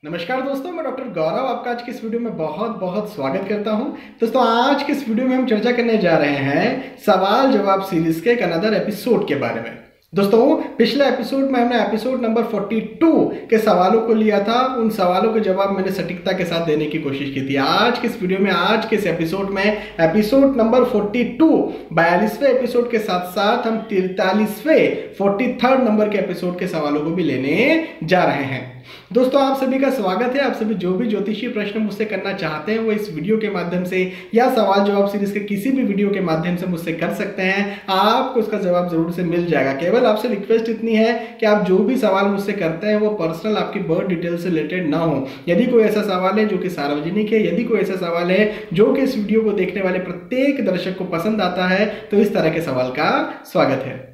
नमस्कार दोस्तों, मैं डॉक्टर गौरव आपका आज के इस वीडियो में बहुत बहुत स्वागत करता हूं। दोस्तों, आज के इस वीडियो में हम चर्चा करने जा रहे हैं सवाल जवाब सीरीज के एक अनदर एपिसोड के बारे में। दोस्तों, पिछले एपिसोड में हमने एपिसोड नंबर 42 के सवालों को लिया था। उन सवालों के जवाब मैंने सटीकता के साथ देने की कोशिश की थी। आज के इस वीडियो में, आज के इस एपिसोड में, एपिसोड नंबर 42 42वें एपिसोड के साथ साथ हम 43वें 43rd नंबर के एपिसोड के सवालों को भी लेने जा रहे हैं। दोस्तों, आप सभी का स्वागत है। आप सभी जो भी ज्योतिषीय प्रश्न मुझसे करना चाहते हैं वो इस वीडियो के माध्यम से या सवाल जवाब सीरीज के किसी भी वीडियो के माध्यम से मुझसे कर सकते हैं। आपको उसका जवाब जरूर से मिल जाएगा। केवल आपसे रिक्वेस्ट इतनी है कि आप जो भी सवाल मुझसे करते हैं वो पर्सनल आपकी बर्थ डिटेल से रिलेटेड ना हो। यदि कोई ऐसा सवाल है जो कि सार्वजनिक है, यदि कोई ऐसा सवाल है जो कि इस वीडियो को देखने वाले प्रत्येक दर्शक को पसंद आता है, तो इस तरह के सवाल का स्वागत है।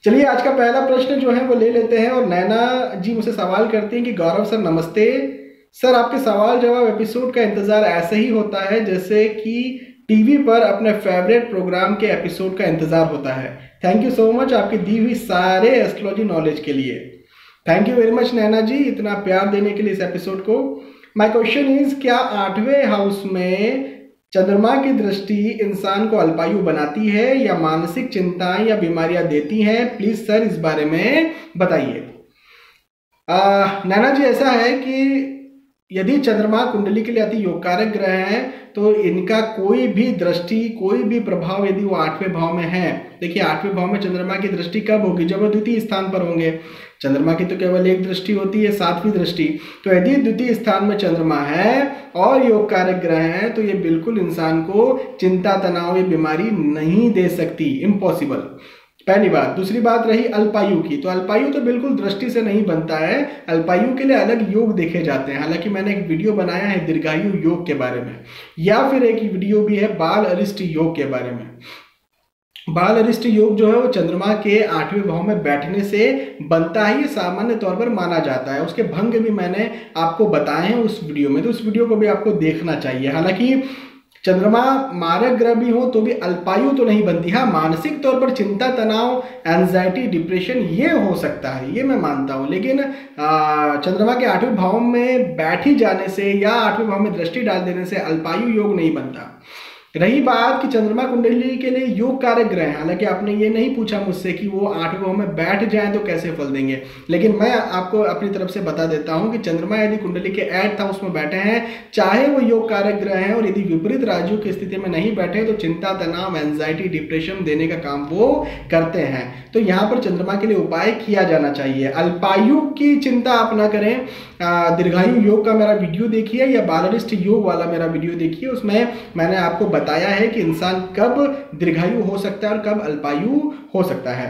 चलिए, आज का पहला प्रश्न जो है वो ले लेते हैं। और नैना जी मुझसे सवाल करती हैं कि गौरव सर नमस्ते सर, आपके सवाल जवाब एपिसोड का इंतजार ऐसे ही होता है जैसे कि टीवी पर अपने फेवरेट प्रोग्राम के एपिसोड का इंतजार होता है। थैंक यू सो मच आपकी दी हुई सारे एस्ट्रोलॉजी नॉलेज के लिए। थैंक यू वेरी मच नैना जी, इतना प्यार देने के लिए इस एपिसोड को। माय क्वेश्चन इज, क्या 8वें हाउस में चंद्रमा की दृष्टि इंसान को अल्पायु बनाती है या मानसिक चिंताएं या बीमारियां देती हैं? प्लीज सर इस बारे में बताइए। नैना जी, ऐसा है कि यदि चंद्रमा कुंडली के लिए अति योगकारक ग्रह है तो इनका कोई भी दृष्टि, कोई भी प्रभाव यदि वो 8वें भाव में है, देखिए 8वें भाव में चंद्रमा की दृष्टि कब होगी? जब वो द्वितीय स्थान पर होंगे। चंद्रमा की तो केवल एक दृष्टि होती है, 7वीं दृष्टि। तो यदि द्वितीय स्थान में चंद्रमा है और योग कारक ग्रह है तो ये बिल्कुल इंसान को चिंता, तनाव या बीमारी नहीं दे सकती, इम्पॉसिबल। पहली बात। दूसरी बात रही अल्पायु की, तो अल्पायु तो बिल्कुल दृष्टि से नहीं बनता है। अल्पायु के लिए अलग योग देखे जाते हैं। हालांकि मैंने एक वीडियो बनाया है दीर्घायु योग के बारे में, या फिर एक वीडियो भी है बाल अरिष्ट योग के बारे में। बाल अरिष्ट योग जो है वो चंद्रमा के 8वें भाव में बैठने से बनता है, ये सामान्य तौर पर माना जाता है। उसके भंग भी मैंने आपको बताए हैं उस वीडियो में, तो उस वीडियो को भी आपको देखना चाहिए। हालांकि चंद्रमा मारक ग्रह भी हो तो भी अल्पायु तो नहीं बनती। हाँ, मानसिक तौर पर चिंता, तनाव, एंजाइटी, डिप्रेशन ये हो सकता है, ये मैं मानता हूँ। लेकिन चंद्रमा के 8वें भाव में बैठी जाने से या 8वें भाव में दृष्टि डाल देने से अल्पायु योग नहीं बनता। रही बात कि चंद्रमा कुंडली के लिए योग कारक ग्रह है, हालांकि आपने ये नहीं पूछा मुझसे कि वो 8वें भाव में बैठ जाएं तो कैसे फल देंगे, लेकिन मैं आपको अपनी तरफ से बता देता हूं कि चंद्रमा यदि कुंडली के 8th हाउस में बैठे हैं, चाहे वो योग कारक ग्रह हैं, और यदि विपरीत राजयोग की स्थिति में नहीं बैठे तो चिंता, तनाव, एंजाइटी, डिप्रेशन देने का काम वो करते हैं। तो यहाँ पर चंद्रमा के लिए उपाय किया जाना चाहिए। अल्पायु की चिंता आप ना करें। दीर्घायु योग का मेरा वीडियो देखिए या बालरिष्ट योग वाला मेरा वीडियो देखिए, उसमें मैंने आपको बताया है कि इंसान कब दीर्घायु हो सकता है और कब अल्पायु हो सकता है।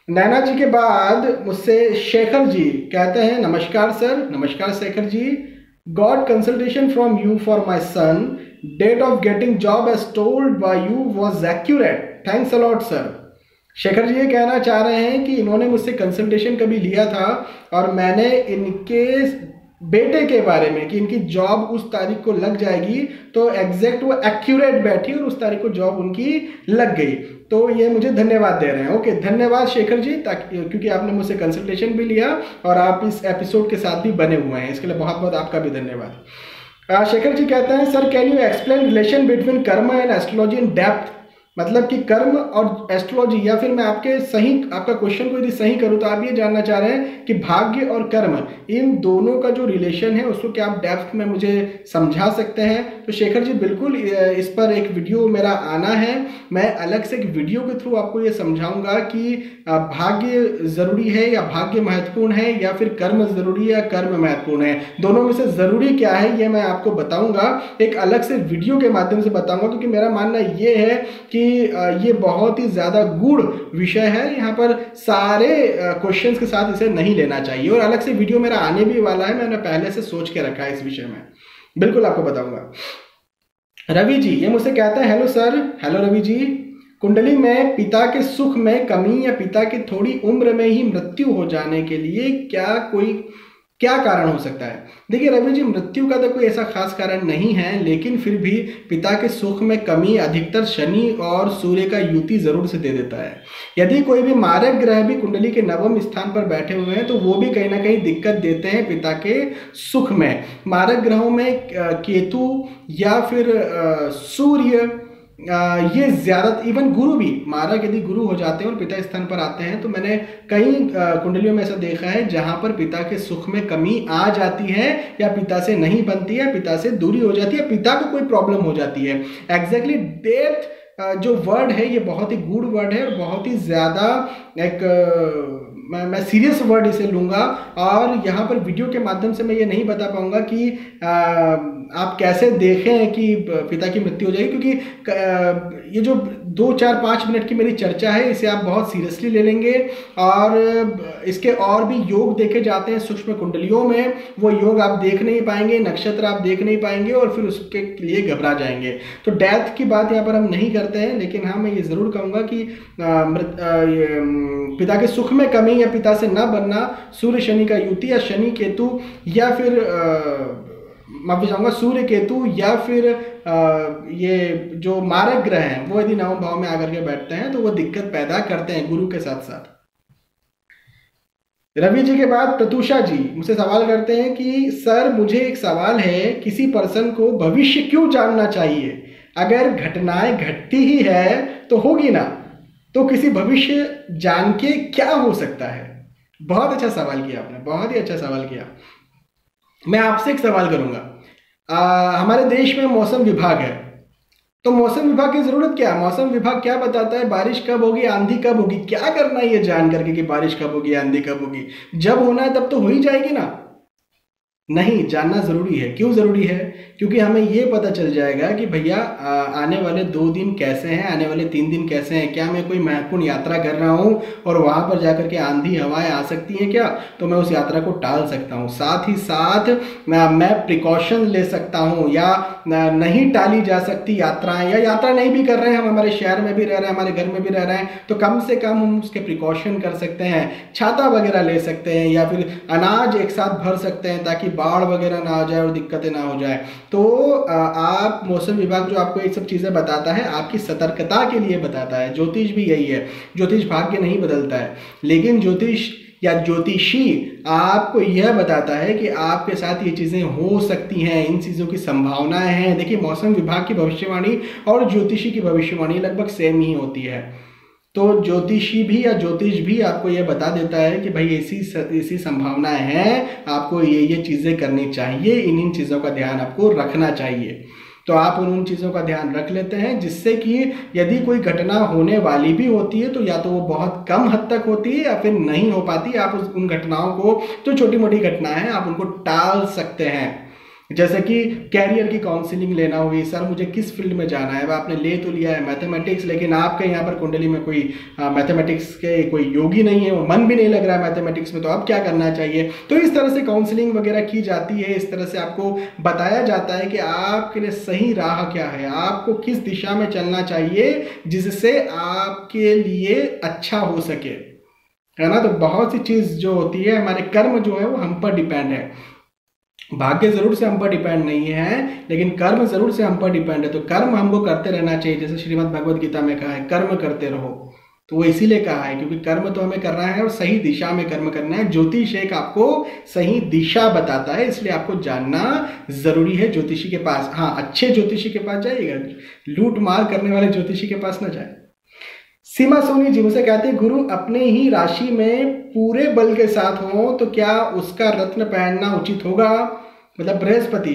नैना जी के बाद मुझसे शेखर जी कहते हैं, नमस्कार सर। नमस्कार Shekhar ji. Got consultation from you for my son, date of getting job as told by you was accurate, thanks a lot sir. Shekhar ji ये कहना चाह रहे हैं कि इन्होंने मुझसे कंसल्टेशन कभी लिया था और मैंने इनके बेटे के बारे में कि इनकी जॉब उस तारीख को लग जाएगी, तो एग्जैक्ट वो एक्यूरेट बैठी और उस तारीख को जॉब उनकी लग गई। तो ये मुझे धन्यवाद दे रहे हैं। ओके, धन्यवाद शेखर जी, ताकि क्योंकि आपने मुझसे कंसल्टेशन भी लिया और आप इस एपिसोड के साथ भी बने हुए हैं, इसके लिए बहुत बहुत आपका भी धन्यवाद। शेखर जी कहते हैं, sir can you explain relation between कर्म एंड एस्ट्रोलॉजी इन डेप्थ? मतलब कि कर्म और एस्ट्रोलॉजी, या फिर मैं आपका क्वेश्चन को यदि सही करूं तो आप ये जानना चाह रहे हैं कि भाग्य और कर्म इन दोनों का जो रिलेशन है उसको क्या आप डेप्थ में मुझे समझा सकते हैं? तो शेखर जी बिल्कुल, इस पर एक वीडियो मेरा आना है। मैं अलग से एक वीडियो के थ्रू आपको ये समझाऊंगा कि भाग्य जरूरी है या भाग्य महत्वपूर्ण है, या फिर कर्म जरूरी है या कर्म महत्वपूर्ण है। दोनों में से जरूरी क्या है ये मैं आपको बताऊंगा, एक अलग से वीडियो के माध्यम से बताऊंगा, क्योंकि मेरा मानना ये है कि ये बहुत ही ज्यादा गूढ़ विषय है। यहाँ पर सारे क्वेश्चंस के साथ इसे नहीं लेना चाहिए, और अलग से वीडियो मेरा आने भी वाला है, मैंने पहले से सोच के रखा है इस विषय में, बिल्कुल आपको बताऊंगा। रवि जी ये मुझसे कहते हैं, hello sir. Hello Ravi ji. कुंडली में पिता के सुख में कमी या पिता की थोड़ी उम्र में ही मृत्यु हो जाने के लिए क्या कोई क्या कारण हो सकता है? देखिए रवि जी, मृत्यु का तो कोई ऐसा खास कारण नहीं है, लेकिन फिर भी पिता के सुख में कमी अधिकतर शनि और सूर्य का युति जरूर से दे देता है। यदि कोई भी मारक ग्रह भी कुंडली के नवम स्थान पर बैठे हुए हैं तो वो भी कहीं ना कहीं दिक्कत देते हैं पिता के सुख में। मारक ग्रहों में केतु या फिर सूर्य, ये ज्यादा, इवन गुरु भी, मारक यदि गुरु हो जाते हैं और पिता स्थान पर आते हैं तो मैंने कई कुंडलियों में ऐसा देखा है जहां पर पिता के सुख में कमी आ जाती है, या पिता से नहीं बनती है, पिता से दूरी हो जाती है, पिता को कोई प्रॉब्लम हो जाती है। एग्जैक्टली डेथ जो वर्ड है ये बहुत ही गूढ़ वर्ड है और बहुत ही ज्यादा एक मैं सीरियस वर्ड इसे लूंगा, और यहाँ पर वीडियो के माध्यम से मैं ये नहीं बता पाऊंगा कि आप कैसे देखें कि पिता की मृत्यु हो जाएगी, क्योंकि ये जो 2-4-5 मिनट की मेरी चर्चा है इसे आप बहुत सीरियसली ले लेंगे, और इसके और भी योग देखे जाते हैं सूक्ष्म कुंडलियों में, वो योग आप देख नहीं पाएंगे, नक्षत्र आप देख नहीं पाएंगे और फिर उसके लिए घबरा जाएंगे। तो डेथ की बात यहाँ पर हम नहीं करते हैं, लेकिन हाँ मैं ये ज़रूर कहूँगा कि पिता के सुख में कमी या पिता से न बनना, सूर्य शनि का युति या शनि केतु, या फिर मैं चाहूँगा सूर्य केतु, या फिर ये जो मारक ग्रह हैं वो यदि नवम भाव में आकर के बैठते हैं तो वो दिक्कत पैदा करते हैं गुरु के साथ साथ। रवि जी के बाद प्रतुषा जी मुझसे सवाल करते हैं कि सर मुझे एक सवाल है, किसी पर्सन को भविष्य क्यों जानना चाहिए? अगर घटनाएं घटती ही है तो होगी ना, तो किसी भविष्य जान के क्या हो सकता है? बहुत अच्छा सवाल किया आपने, बहुत ही अच्छा सवाल किया। मैं आपसे एक सवाल करूंगा, हमारे देश में मौसम विभाग है, तो मौसम विभाग की जरूरत क्या है? मौसम विभाग क्या बताता है बारिश कब होगी, आंधी कब होगी? क्या करना है ये जान करके कि बारिश कब होगी, आंधी कब होगी? जब होना है तब तो हो ही जाएगी ना। नहीं, जानना जरूरी है। क्यों जरूरी है? क्योंकि हमें ये पता चल जाएगा कि भैया आने वाले 2 दिन कैसे हैं, आने वाले 3 दिन कैसे हैं। क्या मैं कोई महत्वपूर्ण यात्रा कर रहा हूँ और वहां पर जाकर के आंधी हवाएं आ सकती हैं क्या? तो मैं उस यात्रा को टाल सकता हूँ। साथ ही साथ मैं प्रिकॉशन ले सकता हूँ, या नहीं टाली जा सकती यात्राएं, या यात्रा नहीं भी कर रहे हैं, हम हमारे शहर में भी रह रहे हैं, हमारे घर में भी रह रहे हैं, तो कम से कम हम उसके प्रिकॉशन कर सकते हैं। छाता वगैरह ले सकते हैं, या फिर अनाज एक साथ भर सकते हैं ताकि बाढ़ वगैरह ना आ जाए और दिक्कतें ना हो जाए। तो आप, मौसम विभाग जो आपको ये सब चीजें बताता है आपकी सतर्कता के लिए बताता है। ज्योतिष भी यही है, ज्योतिष भाग्य नहीं बदलता है, लेकिन ज्योतिष या ज्योतिषी आपको यह बताता है कि आपके साथ ये चीजें हो सकती हैं, इन चीजों की संभावनाएं हैं। देखिए मौसम विभाग की भविष्यवाणी और ज्योतिषी की भविष्यवाणी लगभग सेम ही होती है। तो ज्योतिषी भी या ज्योतिष भी आपको यह बता देता है कि भाई ऐसी संभावनाएं हैं, आपको ये चीजें करनी चाहिए, इन चीजों का ध्यान आपको रखना चाहिए। तो आप उन चीज़ों का ध्यान रख लेते हैं, जिससे कि यदि कोई घटना होने वाली भी होती है तो या तो वो बहुत कम हद तक होती है या फिर नहीं हो पाती। आप उन घटनाओं को, जो छोटी मोटी घटनाएं हैं, आप उनको टाल सकते हैं। जैसे कि कैरियर की काउंसलिंग लेना हुई, सर मुझे किस फील्ड में जाना है, आपने ले तो लिया है मैथमेटिक्स, लेकिन आपके यहाँ पर कुंडली में कोई मैथमेटिक्स के कोई योगी नहीं है, वो मन भी नहीं लग रहा है मैथमेटिक्स में, तो अब क्या करना चाहिए? तो इस तरह से काउंसलिंग वगैरह की जाती है। इस तरह से आपको बताया जाता है कि आपके लिए सही राह क्या है, आपको किस दिशा में चलना चाहिए जिससे आपके लिए अच्छा हो सके, है ना। तो बहुत सी चीज़ जो होती है, हमारे कर्म जो है वो हम पर डिपेंड है। भाग्य जरूर से हम पर डिपेंड नहीं है, लेकिन कर्म जरूर से हम पर डिपेंड है। तो कर्म हमको करते रहना चाहिए, जैसे श्रीमद् भगवद गीता में कहा है कर्म करते रहो। तो वो इसीलिए कहा है क्योंकि कर्म तो हमें करना है और सही दिशा में कर्म करना है। ज्योतिष एक आपको सही दिशा बताता है, इसलिए आपको जानना जरूरी है ज्योतिषी के पास। हाँ, अच्छे ज्योतिषी के पास जाइएगा, लूट मार करने वाले ज्योतिषी के पास ना जाए। सीमा सोनी जी मुझसे कहते हैं, गुरु अपने ही राशि में पूरे बल के साथ हो तो क्या उसका रत्न पहनना उचित होगा, मतलब बृहस्पति?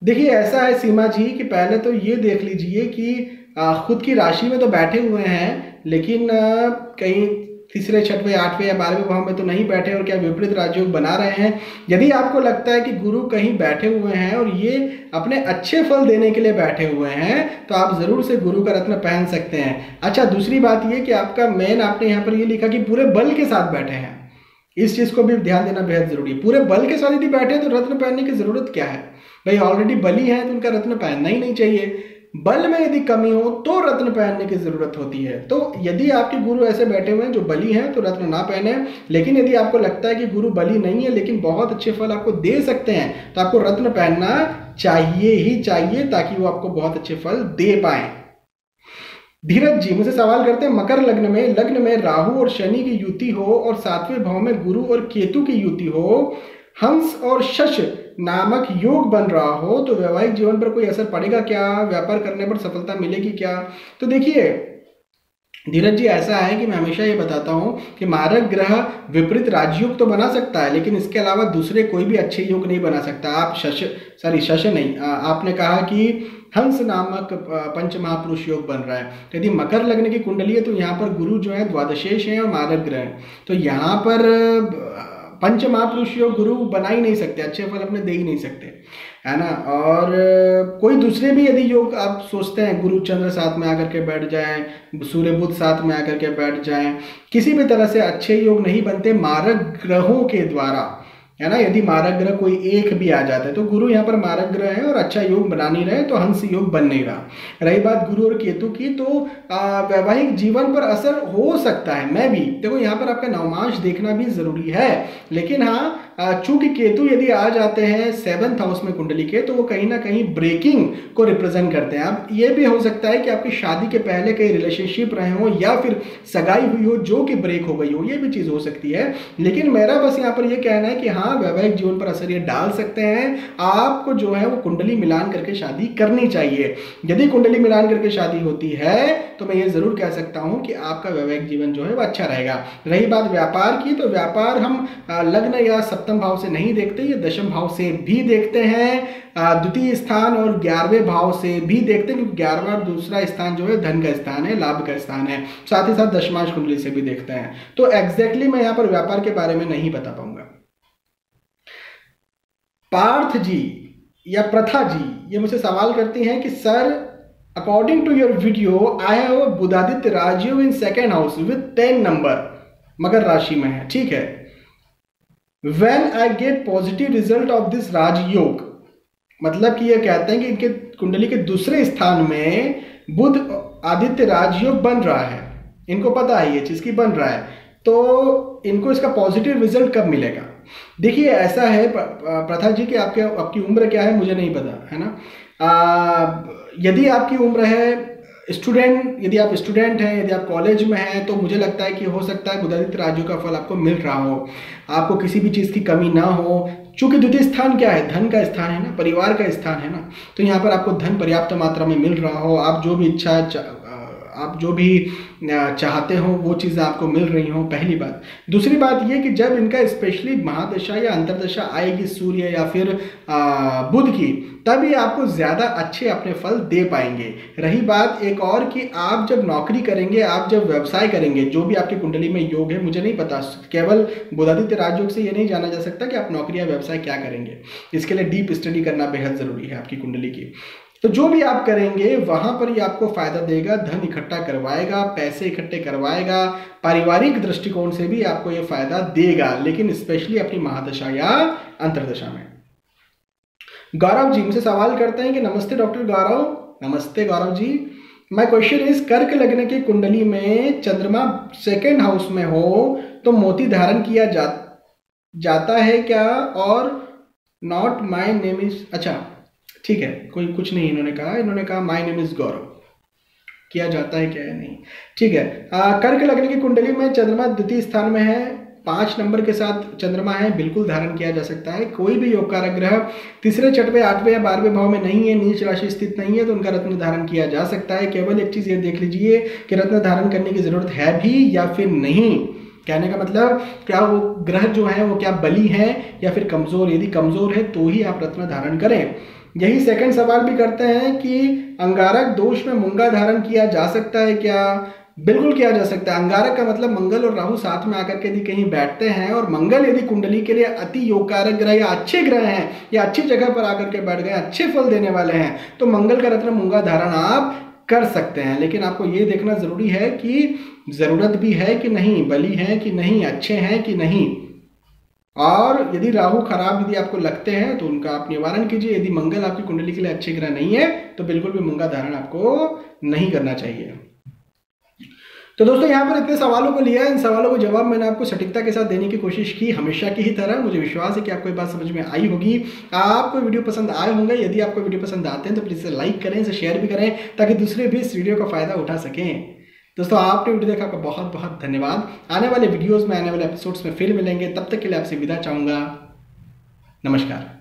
देखिए ऐसा है सीमा जी कि पहले तो ये देख लीजिए कि खुद की राशि में तो बैठे हुए हैं, लेकिन कहीं तीसरे, छठवें, 8वें या 12वें भाव में तो नहीं बैठे और क्या विपरीत राजयोग बना रहे हैं। यदि आपको लगता है कि गुरु कहीं बैठे हुए हैं और ये अपने अच्छे फल देने के लिए बैठे हुए हैं, तो आप जरूर से गुरु का रत्न पहन सकते हैं। अच्छा, दूसरी बात ये कि आपका मेन, आपने यहाँ पर ये लिखा कि पूरे बल के साथ बैठे हैं, इस चीज को भी ध्यान देना बेहद जरूरी है। पूरे बल के साथ यदि बैठे हैं तो रत्न पहनने की जरूरत क्या है भाई? ऑलरेडी बली है तो उनका रत्न पहनना ही नहीं चाहिए। बल में यदि कमी हो तो रत्न पहनने की जरूरत होती है। तो यदि आपके गुरु ऐसे बैठे हुए हैं जो बली हैं तो रत्न ना पहने, लेकिन यदि आपको लगता है कि गुरु बली नहीं है लेकिन बहुत अच्छे फल आपको दे सकते हैं तो आपको रत्न पहनना चाहिए ही चाहिए, ताकि वो आपको बहुत अच्छे फल दे पाए। धीरज जी मुझे सवाल करते हैं, मकर लग्न में राहु और शनि की युति हो और 7वें भाव में गुरु और केतु की युति हो, हंस और शश नामक योग बन रहा हो तो वैवाहिक जीवन पर कोई असर पड़ेगा क्या? व्यापार करने पर सफलता मिलेगी क्या? तो देखिए धीरज जी, ऐसा है कि मैं हमेशा ये बताता हूं कि मारक ग्रह विपरीत राजयोग तो बना सकता है, लेकिन इसके अलावा दूसरे कोई भी अच्छे योग नहीं बना सकता। आप शश नहीं, आपने कहा कि हंस नामक पंच महापुरुष योग बन रहा है। तो यदि मकर लग्न की कुंडली है तो यहाँ पर गुरु जो है द्वादशेष है और मारक ग्रह है, तो यहाँ पर पंच महापुरुष योग गुरु बना ही नहीं सकते, अच्छे फल अपने दे ही नहीं सकते, है ना। और कोई दूसरे भी यदि योग आप सोचते हैं, गुरु चंद्र साथ में आकर के बैठ जाएं, सूर्य बुध साथ में आकर के बैठ जाएं, किसी भी तरह से अच्छे योग नहीं बनते मारक ग्रहों के द्वारा, है ना। यदि मारक ग्रह कोई एक भी आ जाता है तो गुरु यहाँ पर मारक ग्रह है और अच्छा योग बना नहीं रहे तो हंस योग बन नहीं रहा। रही बात गुरु और केतु की, तो वैवाहिक जीवन पर असर हो सकता है। मैं भी देखो यहाँ पर आपका नवमांश देखना भी जरूरी है, लेकिन हाँ चूंकि केतु यदि आ जाते हैं 7th हाउस में कुंडली के तो वो कहीं ना कहीं ब्रेकिंग को रिप्रेजेंट करते हैं। अब ये भी हो सकता है कि आपकी शादी के पहले कई रिलेशनशिप रहे हो या फिर सगाई हुई हो जो कि ब्रेक हो गई हो, ये भी चीज हो सकती है। लेकिन मेरा बस यहाँ पर ये कहना है कि हाँ वैवाहिक जीवन पर असर ये डाल सकते हैं। आपको जो है वो कुंडली मिलान करके शादी करनी चाहिए। यदि कुंडली मिलान करके शादी होती है तो मैं ये जरूर कह सकता हूं कि आपका वैवाहिक जीवन जो है वो अच्छा रहेगा। रही बात व्यापार की, तो व्यापार हम लग्न या 7वें भाव से नहीं देखते, ये 10वें भाव से भी देखते हैं, द्वितीय स्थान और 11वें भाव से भी देखते हैं, क्योंकि 11वां और दूसरा स्थान जो है धन का स्थान है, लाभ का स्थान है, साथ ही साथ दशमांश कुंडली से भी देखते हैं। तो एग्जैक्टली मैं यहाँ पर व्यापार के बारे में नहीं बता पाऊंगा। पार्थ जी या प्रथा जी ये मुझे सवाल करती हैं कि sir according to your video I have Budhaditya Rajyog in 2nd house with 10 number, मकर राशि में है, ठीक है। When I get positive result of this Rajyog, मतलब कि ये कहते हैं कि इनके कुंडली के दूसरे स्थान में बुध आदित्य राजयोग बन रहा है, इनको पता है ये चीज की बन रहा है, तो इनको इसका पॉजिटिव रिजल्ट कब मिलेगा? देखिए ऐसा है प्रथा जी कि आपकी उम्र क्या है मुझे नहीं पता, है ना। यदि आपकी उम्र है स्टूडेंट, यदि आप स्टूडेंट हैं, यदि आप कॉलेज में हैं, तो मुझे लगता है कि हो सकता है बुधादित्य राजयोग का फल आपको मिल रहा हो, आपको किसी भी चीज़ की कमी ना हो। चूंकि द्वितीय स्थान क्या है, धन का स्थान है ना, परिवार का स्थान है ना, तो यहाँ पर आपको धन पर्याप्त मात्रा में मिल रहा हो, आप जो भी इच्छा आप जो भी चाहते हो वो चीज़ें आपको मिल रही हो, पहली बात। दूसरी बात ये कि जब इनका स्पेशली महादशा या अंतरदशा आएगी सूर्य या फिर बुध की, तभी आपको ज़्यादा अच्छे अपने फल दे पाएंगे। रही बात एक और कि आप जब नौकरी करेंगे, आप जब व्यवसाय करेंगे, जो भी आपकी कुंडली में योग है मुझे नहीं पता, केवल बुधादित्य राजयोग से ये नहीं जाना जा सकता कि आप नौकरी या व्यवसाय क्या करेंगे, इसके लिए डीप स्टडी करना बेहद ज़रूरी है आपकी कुंडली की। तो जो भी आप करेंगे वहां पर ही आपको फायदा देगा, धन इकट्ठा करवाएगा, पैसे इकट्ठे करवाएगा, पारिवारिक दृष्टिकोण से भी आपको ये फायदा देगा, लेकिन स्पेशली अपनी महादशा या अंतरदशा में। गौरव जी मुझे सवाल करते हैं कि नमस्ते डॉक्टर गौरव। नमस्ते Gaurav ji, my question is कर्क लग्न की कुंडली में चंद्रमा 2nd हाउस में हो तो मोती धारण किया जाता है क्या? और नॉट माय नेम इज, अच्छा ठीक है, कोई कुछ नहीं इन्होंने कहा माय नेम इज गौरव, किया जाता है क्या है नहीं, ठीक है। कर्क लग्न की कुंडली में चंद्रमा द्वितीय स्थान में है, 5 नंबर के साथ चंद्रमा है, बिल्कुल धारण किया जा सकता है। कोई भी योग कारक ग्रह 3रे, 6वें, 8वें या 12वें भाव में नहीं है, नीच राशि स्थित नहीं है, तो उनका रत्न धारण किया जा सकता है। केवल एक चीज ये देख लीजिए कि रत्न धारण करने की जरूरत है भी या फिर नहीं। कहने का मतलब क्या वो ग्रह जो है वो क्या बली है या फिर कमजोर? यदि कमजोर है तो ही आप रत्न धारण करें। यही सेकंड सवाल भी करते हैं कि अंगारक दोष में मूंगा धारण किया जा सकता है क्या? बिल्कुल किया जा सकता है। अंगारक का मतलब मंगल और राहु साथ में आकर के यदि कहीं बैठते हैं और मंगल यदि कुंडली के लिए अति योगकारक ग्रह या अच्छे ग्रह हैं या अच्छी जगह पर आकर के बैठ गए, अच्छे फल देने वाले हैं, तो मंगल का रत्न मूंगा धारण आप कर सकते हैं। लेकिन आपको ये देखना जरूरी है कि जरूरत भी है कि नहीं, बली है कि नहीं, अच्छे हैं कि नहीं। और यदि राहु खराब यदि आपको लगते हैं तो उनका आप निवारण कीजिए। यदि मंगल आपकी कुंडली के लिए अच्छे ग्रह नहीं है तो बिल्कुल भी मूंगा धारण आपको नहीं करना चाहिए। तो दोस्तों यहाँ पर इतने सवालों को लिया, इन सवालों को जवाब मैंने आपको सटीकता के साथ देने की कोशिश की, हमेशा की ही तरह। मुझे विश्वास है कि आपको ये बात समझ में आई होगी, आपको वीडियो पसंद आए होंगे। यदि आपको वीडियो पसंद आते हैं तो प्लीज़ इसे लाइक करें, इसे शेयर भी करें ताकि दूसरे भी इस वीडियो का फायदा उठा सकें। दोस्तों आपने वीडियो देखा, आपका बहुत बहुत धन्यवाद। आने वाले वीडियोज़ में, आने वाले एपिसोड्स में फिर मिलेंगे, तब तक के लिए आपसे विदा चाहूँगा। नमस्कार।